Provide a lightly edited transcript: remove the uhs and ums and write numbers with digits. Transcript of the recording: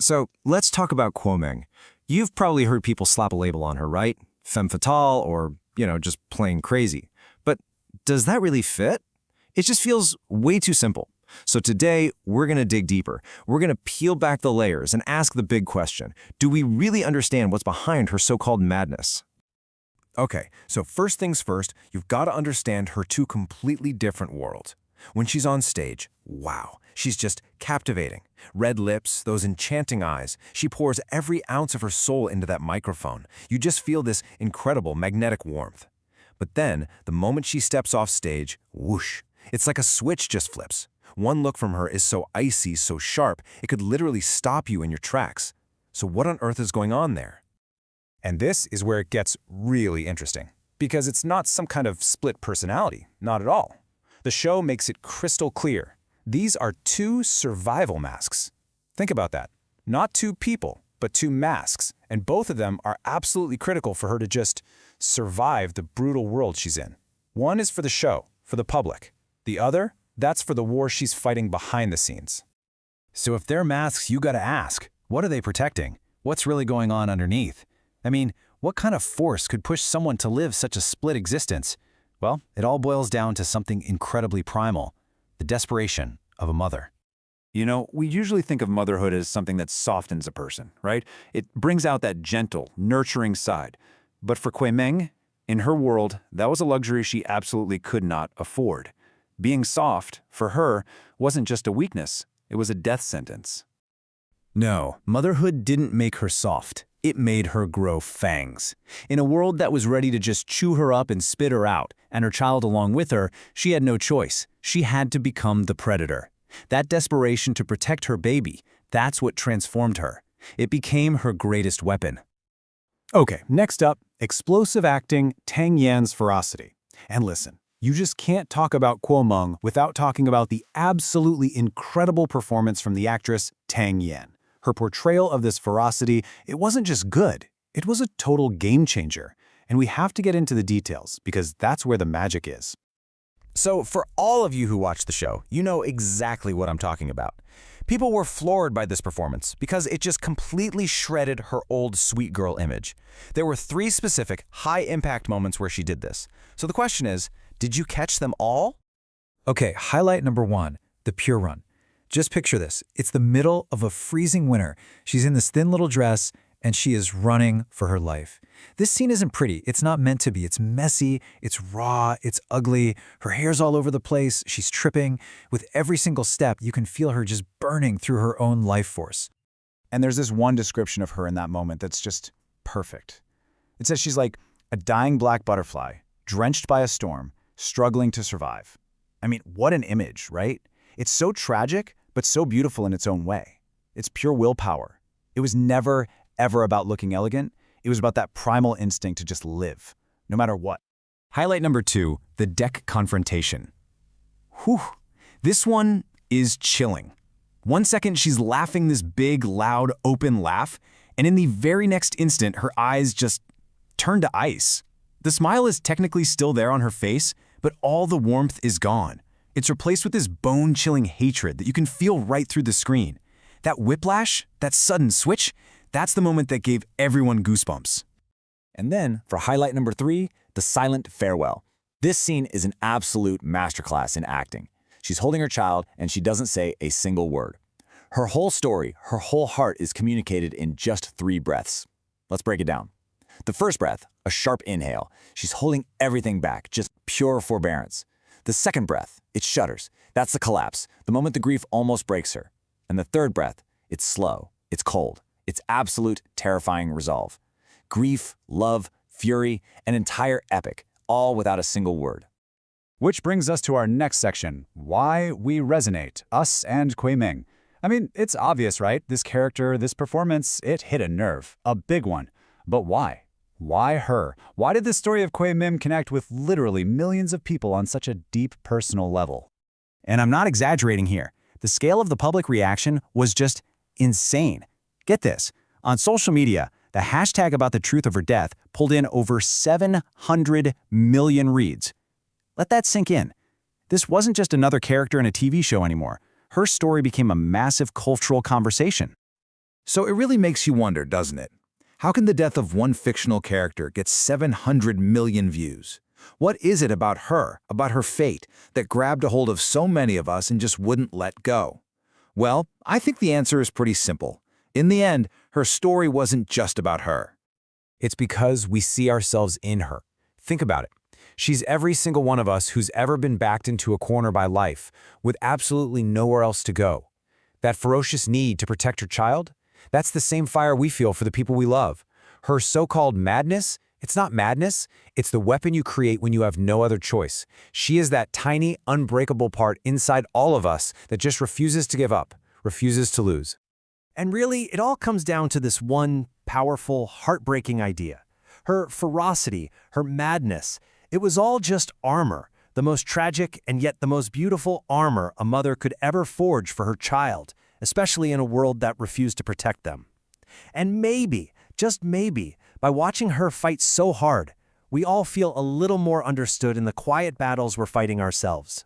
So let's talk about Kwoming. You've probably heard people slap a label on her, right? Femme fatale or, just plain crazy. But does that really fit? It just feels way too simple. So today, we're going to dig deeper. We're going to peel back the layers and ask the big question. Do we really understand what's behind her so-called madness? Okay, so first things first, you've got to understand her two completely different worlds. When she's on stage, wow, she's just captivating. Red lips, those enchanting eyes. She pours every ounce of her soul into that microphone. You just feel this incredible magnetic warmth. But then, the moment she steps off stage, whoosh, it's like a switch just flips. One look from her is so icy, so sharp, it could literally stop you in your tracks. So what on earth is going on there? And this is where it gets really interesting, because it's not some kind of split personality, not at all. The show makes it crystal clear. These are two survival masks. Think about that. Not two people, but two masks, and both of them are absolutely critical for her to just survive the brutal world she's in. One is for the show, for the public. The other, that's for the war she's fighting behind the scenes. So if they're masks, you gotta ask, what are they protecting? What's really going on underneath? I mean, what kind of force could push someone to live such a split existence? Well, it all boils down to something incredibly primal, the desperation of a mother. We usually think of motherhood as something that softens a person, right? It brings out that gentle, nurturing side. But for Kwoming, in her world, that was a luxury she absolutely could not afford. Being soft, for her, wasn't just a weakness, it was a death sentence. No, motherhood didn't make her soft. It made her grow fangs. In a world that was ready to just chew her up and spit her out, and her child along with her, she had no choice. She had to become the predator. That desperation to protect her baby, that's what transformed her. It became her greatest weapon. Okay, next up, explosive acting, Tang Yan's ferocity. And listen, you just can't talk about Kwoming without talking about the absolutely incredible performance from the actress Tang Yan. Her portrayal of this ferocity, it wasn't just good, it was a total game changer. And we have to get into the details because that's where the magic is. So for all of you who watched the show, you know exactly what I'm talking about. People were floored by this performance because it just completely shredded her old sweet girl image. There were 3 specific, high-impact moments where she did this. So the question is, did you catch them all? Okay, highlight number 1, the pure run. Just picture this. It's the middle of a freezing winter. She's in this thin little dress, and she is running for her life. This scene isn't pretty. It's not meant to be. It's messy, it's raw, it's ugly. Her hair's all over the place. She's tripping. With every single step, you can feel her just burning through her own life force. And there's this one description of her in that moment that's just perfect. It says she's like a dying black butterfly, drenched by a storm, struggling to survive. I mean, what an image, right? It's so tragic, but so beautiful in its own way. It's pure willpower. It was never, ever about looking elegant. It was about that primal instinct to just live, no matter what. Highlight number 2, the deck confrontation. Whew, this one is chilling. 1 second, she's laughing this big, loud, open laugh, and in the very next instant, her eyes just turn to ice. The smile is technically still there on her face, but all the warmth is gone. It's replaced with this bone-chilling hatred that you can feel right through the screen. That whiplash, that sudden switch, that's the moment that gave everyone goosebumps. And then, for highlight number 3, the silent farewell. This scene is an absolute masterclass in acting. She's holding her child, and she doesn't say a single word. Her whole story, her whole heart is communicated in just 3 breaths. Let's break it down. The first breath, a sharp inhale. She's holding everything back, just pure forbearance. The second breath, it shudders. That's the collapse, the moment the grief almost breaks her. And the third breath, it's slow, it's cold, it's absolute terrifying resolve. Grief, love, fury, an entire epic, all without a single word. Which brings us to our next section, why we resonate, us and Kwoming. I mean, it's obvious, right? This character, this performance, it hit a nerve, a big one. But why? Why her? Why did the story of Kwoming connect with literally millions of people on such a deep personal level? And I'm not exaggerating here. The scale of the public reaction was just insane. Get this. On social media, the hashtag about the truth of her death pulled in over 700 million reads. Let that sink in. This wasn't just another character in a TV show anymore. Her story became a massive cultural conversation. So it really makes you wonder, doesn't it? How can the death of one fictional character get 700 million views? What is it about her fate, that grabbed a hold of so many of us and just wouldn't let go? Well, I think the answer is pretty simple. In the end, her story wasn't just about her. It's because we see ourselves in her. Think about it. She's every single one of us who's ever been backed into a corner by life, with absolutely nowhere else to go. That ferocious need to protect her child? That's the same fire we feel for the people we love. Her so-called madness? It's not madness. It's the weapon you create when you have no other choice. She is that tiny, unbreakable part inside all of us that just refuses to give up, refuses to lose. And really, it all comes down to this one powerful, heartbreaking idea. Her ferocity, her madness, it was all just armor, the most tragic and yet the most beautiful armor a mother could ever forge for her child, especially in a world that refused to protect them. And maybe, just maybe, by watching her fight so hard, we all feel a little more understood in the quiet battles we're fighting ourselves.